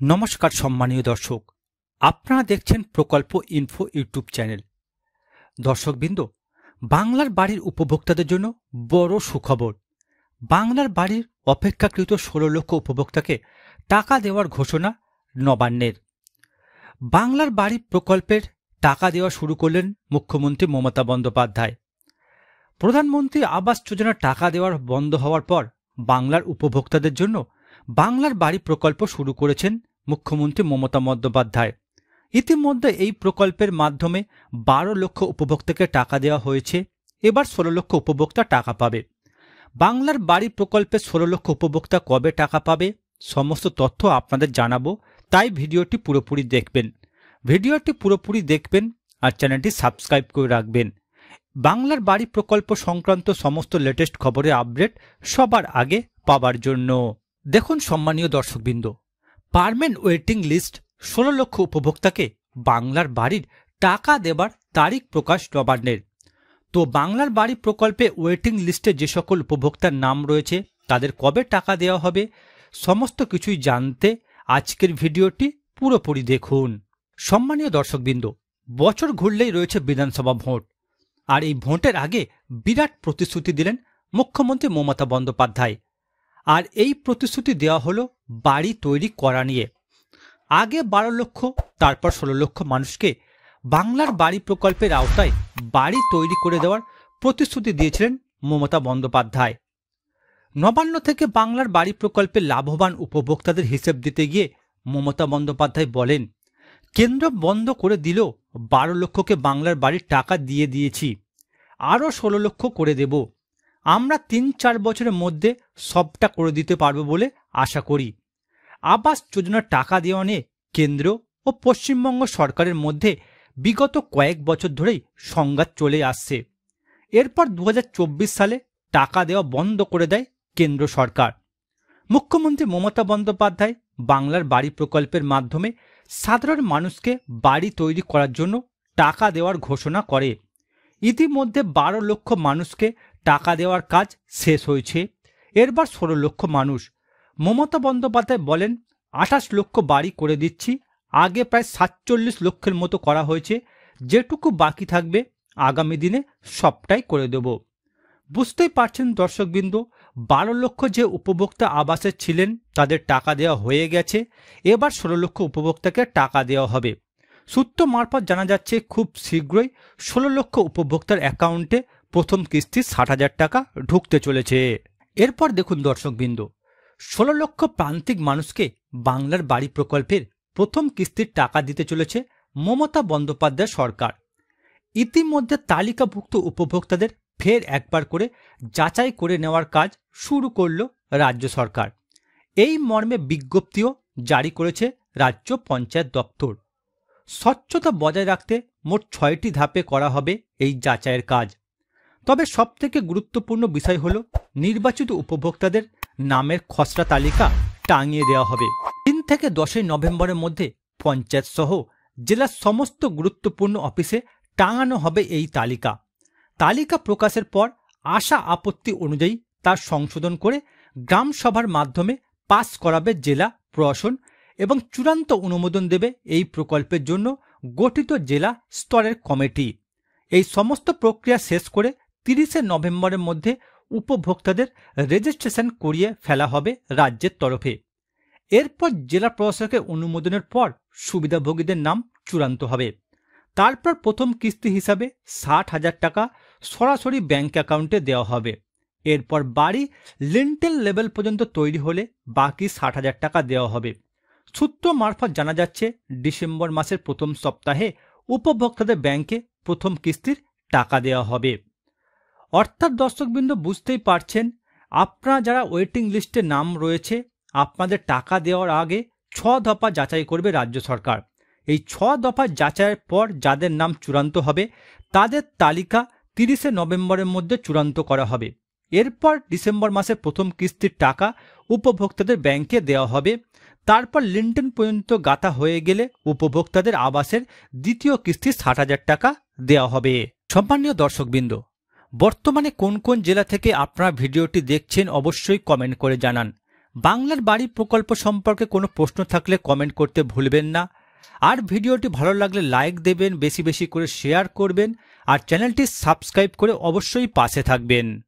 নমস্কার সম্মানীয় দর্শক, আপনারা দেখছেন প্রকল্প ইনফো ইউটিউব চ্যানেল। দর্শকবৃন্দ, বাংলার বাড়ির উপভোক্তাদের জন্য বড় সুখবর। বাংলার বাড়ির অপেক্ষাকৃত 16 লক্ষ উপভোক্তাকে টাকা দেওয়ার ঘোষণা নবান্নের। বাংলার বাড়ি প্রকল্পের টাকা দেওয়া শুরু করলেন মুখ্যমন্ত্রী মমতা বন্দ্যোপাধ্যায়। প্রধানমন্ত্রী আবাস যোজনার টাকা দেওয়ার বন্ধ হওয়ার পর বাংলার উপভোক্তাদের জন্য বাংলার বাড়ি প্রকল্প শুরু করেছেন মুখ্যমন্ত্রী মমতা বন্দ্যোপাধ্যায়। ইতিমধ্যে এই প্রকল্পের মাধ্যমে 12 লক্ষ উপভোক্তাকে টাকা দেওয়া হয়েছে। এবার 16 লক্ষ উপভোক্তা টাকা পাবে। বাংলার বাড়ি প্রকল্পে 16 লক্ষ উপভোক্তা কবে টাকা পাবে সমস্ত তথ্য আপনাদের জানাবো, তাই ভিডিওটি পুরোপুরি দেখবেন আর চ্যানেলটি সাবস্ক্রাইব করে রাখবেন। বাংলার বাড়ি প্রকল্প সংক্রান্ত সমস্ত লেটেস্ট খবরের আপডেট সবার আগে পাওয়ার জন্য দেখুন সম্মানীয় দর্শকবৃন্দ, পার্মানেন্ট ওয়েটিং লিস্ট 16 লক্ষ উপভোক্তাকে বাংলার বাড়ির টাকা দেবার তারিখ প্রকাশ নবান্নের। তো বাংলার বাড়ি প্রকল্পে ওয়েটিং লিস্টে যে সকল উপভোক্তার নাম রয়েছে তাদের কবে টাকা দেওয়া হবে সমস্ত কিছুই জানতে আজকের ভিডিওটি পুরোপুরি দেখুন। সম্মানীয় দর্শকবৃন্দ, বছর ঘুরলেই রয়েছে বিধানসভা ভোট, আর এই ভোটের আগে বিরাট প্রতিশ্রুতি দিলেন মুখ্যমন্ত্রী মমতা বন্দ্যোপাধ্যায়। আর এই প্রতিশ্রুতি দেওয়া হলো বাড়ি তৈরি করা নিয়ে। আগে 12 লক্ষ তারপর 16 লক্ষ মানুষকে বাংলার বাড়ি প্রকল্পের আওতায় বাড়ি তৈরি করে দেওয়ার প্রতিশ্রুতি দিয়েছিলেন মমতা বন্দ্যোপাধ্যায়। নবান্ন থেকে বাংলার বাড়ি প্রকল্পে লাভবান উপভোক্তাদের হিসেব দিতে গিয়ে মমতা বন্দ্যোপাধ্যায় বলেন, কেন্দ্র বন্ধ করে দিলেও 12 লক্ষকে বাংলার বাড়ির টাকা দিয়ে দিয়েছি, আরও 16 লক্ষ করে দেব। আমরা 3-4 বছরের মধ্যে সবটা করে দিতে পারব বলে আশা করি। আবাস যোজনার টাকা দেওয়া নিয়ে কেন্দ্র ও পশ্চিমবঙ্গ সরকারের মধ্যে বিগত কয়েক বছর ধরেই সংঘাত চলে আসছে। এরপর 2024 সালে টাকা দেওয়া বন্ধ করে দেয় কেন্দ্র সরকার। মুখ্যমন্ত্রী মমতা বন্দ্যোপাধ্যায় বাংলার বাড়ি প্রকল্পের মাধ্যমে সাধারণ মানুষকে বাড়ি তৈরি করার জন্য টাকা দেওয়ার ঘোষণা করে। ইতিমধ্যে 12 লক্ষ মানুষকে টাকা দেওয়ার কাজ শেষ হয়েছে। এরপর 16 লক্ষ মানুষ। মমতা বন্দ্যোপাধ্যায় বলেন, 28 লক্ষ বাড়ি করে দিচ্ছি। আগে প্রায় 47 লক্ষের মতো করা হয়েছে, যেটুকু বাকি থাকবে আগামী দিনে সবটাই করে দেব। বুঝতেই পারছেন দর্শকবৃন্দ, 12 লক্ষ যে উপভোক্তা আবাসে ছিলেন তাদের টাকা দেওয়া হয়ে গেছে। এবার 16 লক্ষ উপভোক্তাকে টাকা দেওয়া হবে। সূত্র মারফত জানা যাচ্ছে খুব শীঘ্রই 16 লক্ষ উপভোক্তার অ্যাকাউন্টে প্রথম কিস্তি 60,000 টাকা ঢুকতে চলেছে। এরপর দেখুন দর্শকবৃন্দ, 16 লক্ষ প্রান্তিক মানুষকে বাংলার বাড়ি প্রকল্পের প্রথম কিস্তির টাকা দিতে চলেছে মমতা বন্দ্যোপাধ্যায় সরকার। ইতিমধ্যে তালিকাভুক্ত উপভোক্তাদের ফের একবার করে যাচাই করে নেওয়ার কাজ শুরু করল রাজ্য সরকার। এই মর্মে বিজ্ঞপ্তিও জারি করেছে রাজ্য পঞ্চায়েত দপ্তর। স্বচ্ছতা বজায় রাখতে মোট 6টি ধাপে করা হবে এই যাচাইয়ের কাজ। তবে সবথেকে গুরুত্বপূর্ণ বিষয় হল নির্বাচিত উপভোক্তাদের নামের খসড়া তালিকা টাঙিয়ে দেওয়া হবে। 3 থেকে 10 নভেম্বরের মধ্যে পঞ্চায়েত সহ জেলার সমস্ত গুরুত্বপূর্ণ অফিসে টাঙানো হবে এই তালিকা। তালিকা প্রকাশের পর আশা আপত্তি অনুযায়ী তার সংশোধন করে গ্রাম সভার মাধ্যমে পাস করাবে জেলা প্রশাসন এবং চূড়ান্ত অনুমোদন দেবে এই প্রকল্পের জন্য গঠিত জেলা স্তরের কমিটি। এই সমস্ত প্রক্রিয়া শেষ করে 30 নভেম্বরের মধ্যে উপভোক্তাদের রেজিস্ট্রেশন করিয়ে ফেলা হবে রাজ্যের তরফে। এরপর জেলা প্রশাসকের অনুমোদনের পর সুবিধাভোগীদের নাম চূড়ান্ত হবে। তারপর প্রথম কিস্তি হিসাবে 60,000 টাকা সরাসরি ব্যাংক অ্যাকাউন্টে দেওয়া হবে। এরপর বাড়ি লিন্টেল লেভেল পর্যন্ত তৈরি হলে বাকি 60,000 টাকা দেওয়া হবে। সূত্র মারফত জানা যাচ্ছে ডিসেম্বর মাসের প্রথম সপ্তাহে উপভোক্তাদের ব্যাংকে প্রথম কিস্তির টাকা দেওয়া হবে। অর্থাৎ দর্শকবৃন্দ, বুঝতেই পারছেন, আপনারা যারা ওয়েটিং লিস্টে নাম রয়েছে আপনাদের টাকা দেওয়ার আগে 6 দফা যাচাই করবে রাজ্য সরকার। এই 6 দফা যাচাইয়ের পর যাদের নাম চূড়ান্ত হবে তাদের তালিকা 30 নভেম্বরের মধ্যে চূড়ান্ত করা হবে। এরপর ডিসেম্বর মাসের প্রথম কিস্তির টাকা উপভোক্তাদের ব্যাংকে দেওয়া হবে। তারপর লিন্টেন পর্যন্ত গাঁথা হয়ে গেলে উপভোক্তাদের আবাসের দ্বিতীয় কিস্তি 60,000 টাকা দেওয়া হবে। সম্মানীয় দর্শকবৃন্দ, বর্তমানে কোন কোন জেলা থেকে আপনারা ভিডিওটি দেখছেন অবশ্যই কমেন্ট করে জানান। বাংলার বাড়ি প্রকল্প সম্পর্কে কোনো প্রশ্ন থাকলে কমেন্ট করতে ভুলবেন না। আর ভিডিওটি ভালো লাগলে লাইক দেবেন, বেশি বেশি করে শেয়ার করবেন আর চ্যানেলটি সাবস্ক্রাইব করে অবশ্যই পাশে থাকবেন।